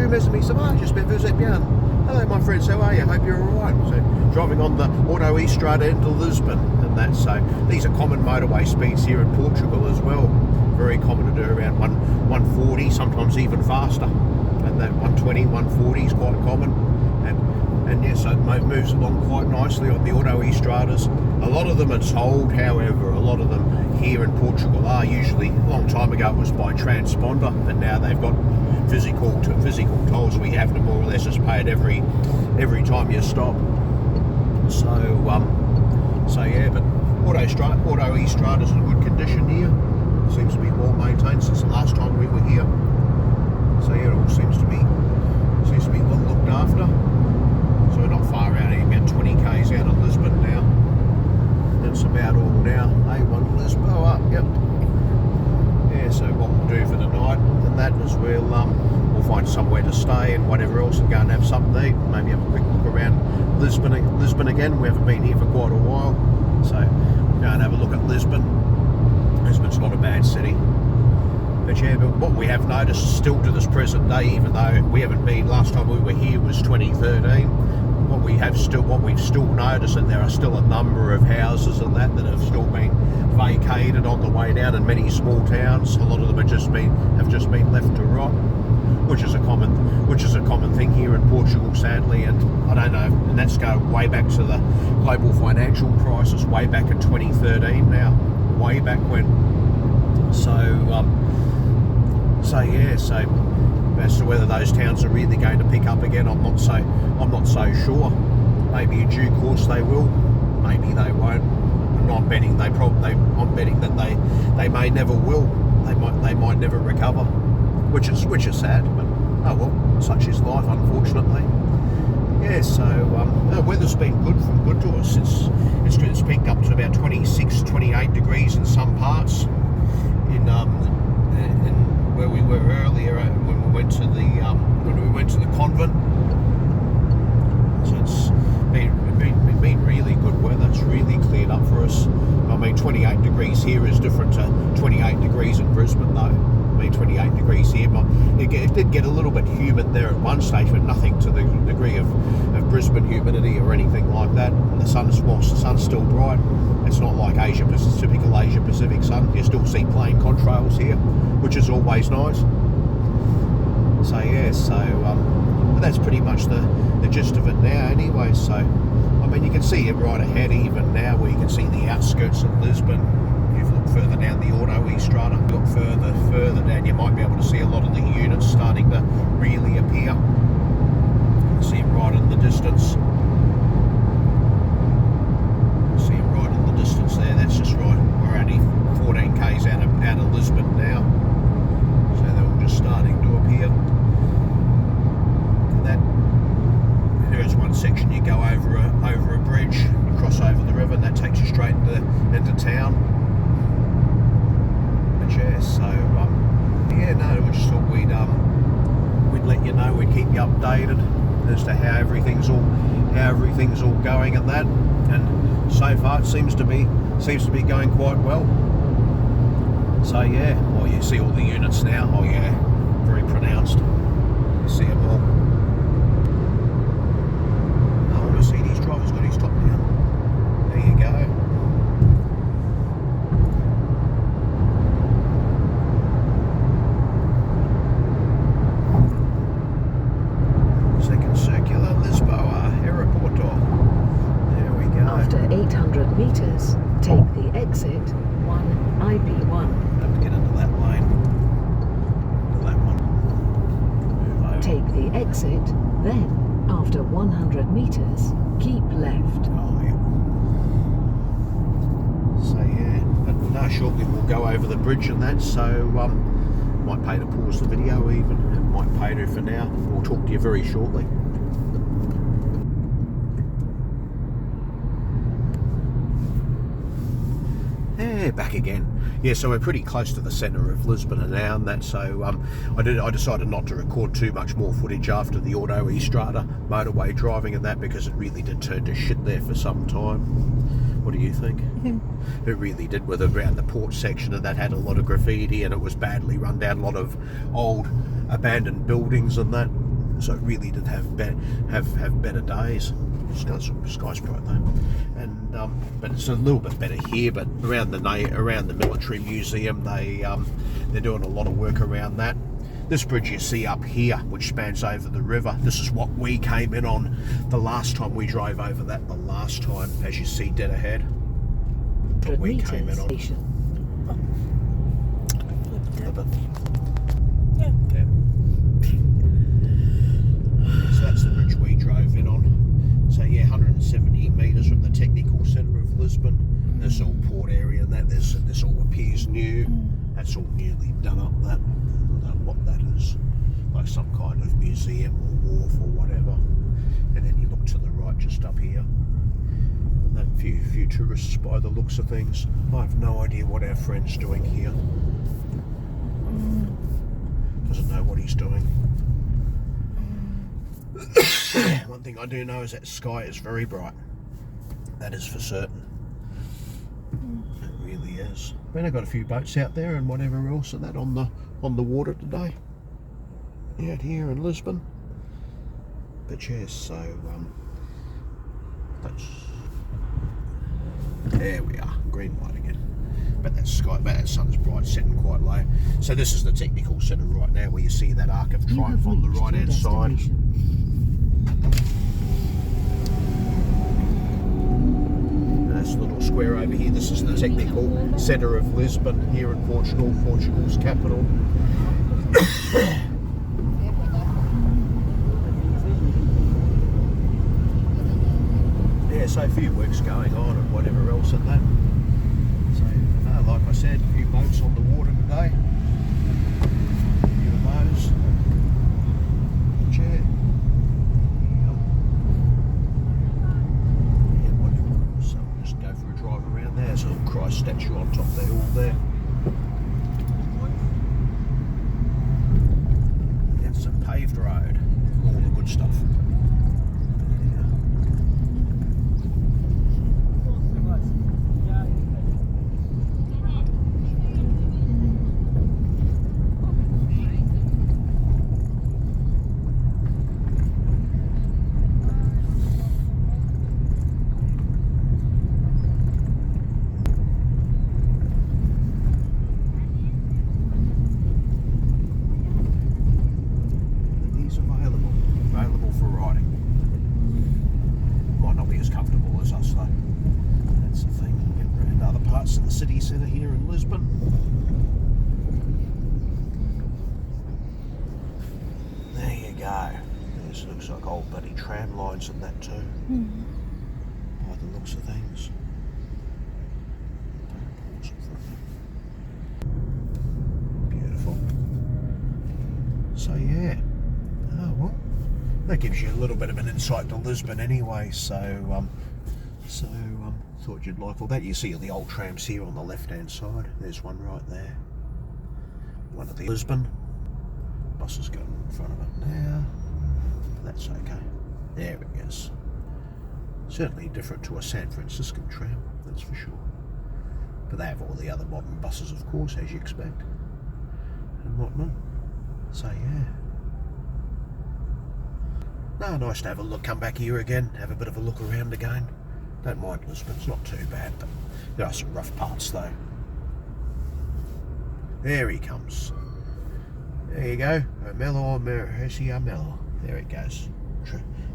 through messaging me, so I just been visiting you. Hello my friends, how are you? Hope you're alright. So driving on the autoestrada into Lisbon and that, so these are common motorway speeds here in Portugal as well. Very common to do around 140, sometimes even faster. And that 120, 140 is quite common. And yes, it moves along quite nicely on the autoestradas. A lot of them are tolled, however, a lot of them here in Portugal are usually, a long time ago it was by transponder, but now they've got physical tolls. We have to more or less just pay it every time you stop. So yeah, but autoestrada is in good condition here. Seems to be well maintained since the last time we were here. So yeah, it all seems to be well looked after. So we're not far out here, about 20 k's out of Lisbon now. That's about all now. A1 Lisboa, yep. Yeah, so what we'll do for the night and that is we'll find somewhere to stay and whatever else and go and have something to eat. Maybe have a quick look around Lisbon again. We haven't been here for quite a while. So we'll go and have a look at Lisbon. Lisbon's not a bad city. But yeah, but what we have noticed still to this present day, even though we haven't been, last time we were here was 2013, what we've still noticed, and there are still a number of houses and that have still been vacated on the way down in many small towns. A lot of them have just been left to rot, which is a common thing here in Portugal, sadly. And I don't know, and that's going way back to the global financial crisis, way back in 2013 now, way back when. So yeah, so as to whether those towns are really going to pick up again, I'm not so sure. Maybe in due course they will, maybe they won't. I'm betting that they may never will. They might never recover, which is sad. But oh well, such is life, unfortunately. Yeah, so the weather's been good to us. It's peaked up to about 26, 28 degrees in some parts. In where we were earlier when we went to the convent. So it's been really good weather. It's really cleared up for us. I mean, 28 degrees here is different to 28 degrees in Brisbane, though. I mean, 28 degrees here, but it did get a little bit humid there at one stage, but nothing to the degree of Brisbane humidity or anything like that. And the sun's still bright. It's not like typical Asia Pacific sun. You still see plain contrails here, which is always nice. So yeah, but that's pretty much the gist of it now anyway. So I mean, you can see it right ahead even now, where you can see the outskirts of Lisbon. If you look further down the autoestrada, look further down, you might be able to see a lot of the units starting to really appear. You can see it right in the distance. There, that's just right. We're only 14 k's out of Lisbon now, so they're all just starting to appear. And that there's one section you go over a bridge, you cross over the river, and that takes you straight into town. But yeah, so yeah, no, we just thought we'd let you know, we'd keep you updated as to how everything's all going and that. And so far it seems to be going quite well. So yeah, well, you see all the units now. Oh yeah, very pronounced. You see them all. I want to see these drivers got his top down. There you go. Second circular Lisboa Aeroporto. After 800 meters, take the exit 1 IP1. Have to get into that lane. Into that one. Move over. Take the exit, then, after 100 meters, keep left. Oh, yeah. So, yeah. But no, shortly we'll go over the bridge and that, so might pay to pause the video even. It might pay to for now. We'll talk to you very shortly. Yeah, back again. Yeah, so we're pretty close to the centre of Lisbon now, and that. So I decided not to record too much more footage after the autoestrada motorway driving and that, because it really did turn to shit there for some time. What do you think? It really did, with around the port section, and that had a lot of graffiti, and it was badly run down, a lot of old abandoned buildings and that. So it really did have better days. Sky's bright though, and but it's a little bit better here. But around the military museum, they're doing a lot of work around that. This bridge you see up here, which spans over the river, this is what we came in on the last time we drove over that. The last time, as you see dead ahead, what we came in on. Yeah. So that's the bridge we drove in on. So yeah, 170 metres from the technical centre of Lisbon. This all port area and that. This all appears new. That's all newly done up. That, I don't know what that is. Like some kind of museum or wharf or whatever. And then you look to the right, just up here. And that few tourists by the looks of things. I have no idea what our friend's doing here. Doesn't know what he's doing. One thing I do know is that sky is very bright. That is for certain. It really is. But I've got a few boats out there and whatever else and that on the water today. Out here in Lisbon. But yes, so that's, there we are, green light again. But that sky, but that sun's bright, setting quite low. So this is the technical centre right now, where you see that Arc of Triumph on the right hand side. This little square over here, this is the technical centre of Lisbon here in Portugal, Portugal's capital. Yeah, so a few works going on and whatever else at that. So, like I said, a few boats on the water today. A few of those. Yeah, whatever. So we'll just go for a drive around there. There's a little Christ statue on top there, all there. And some paved road. All the good stuff. Available for riding. Might not be as comfortable as us though. That's the thing. Get around other parts of the city centre here in Lisbon. There you go. This looks like old bloody tram lines and that too. By the looks of things. Beautiful. So yeah. Oh well. That gives you a little bit of an insight to Lisbon anyway, so thought you'd like all that. You see the old trams here on the left hand side. There's one right there. One of the Lisbon. Bus is going in front of it now. That's okay. There it is. Certainly different to a San Franciscan tram, that's for sure. But they have all the other modern buses, of course, as you expect. And whatnot. So yeah. No, nice to have a look, come back here again, have a bit of a look around again. Don't mind Lisbon, it's not too bad, but there are some rough parts though. There he comes. There you go, Melo, Mercia Melo. There it goes.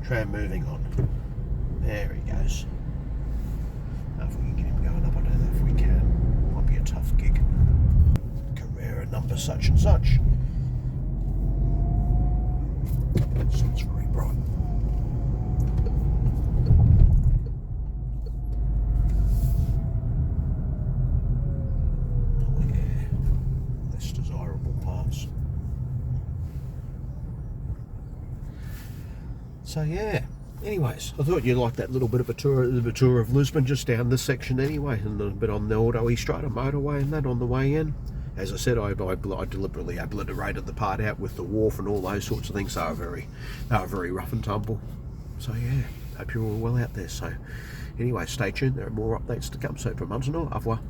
Tram moving on. There he goes. Now if we can get him going up, I don't know if we can. Might be a tough gig. Carrera number such and such. So it's very bright. Oh yeah, less desirable parts. So yeah, anyways, I thought you'd like that little bit of a tour of Lisbon, just down this section anyway, and a bit on the autoestrada motorway and that on the way in. As I said, I deliberately obliterated the part out with the wharf and all those sorts of things. They were very rough and tumble. So yeah, hope you're all well out there. So anyway, stay tuned. There are more updates to come. So from Munzenor, au revoir,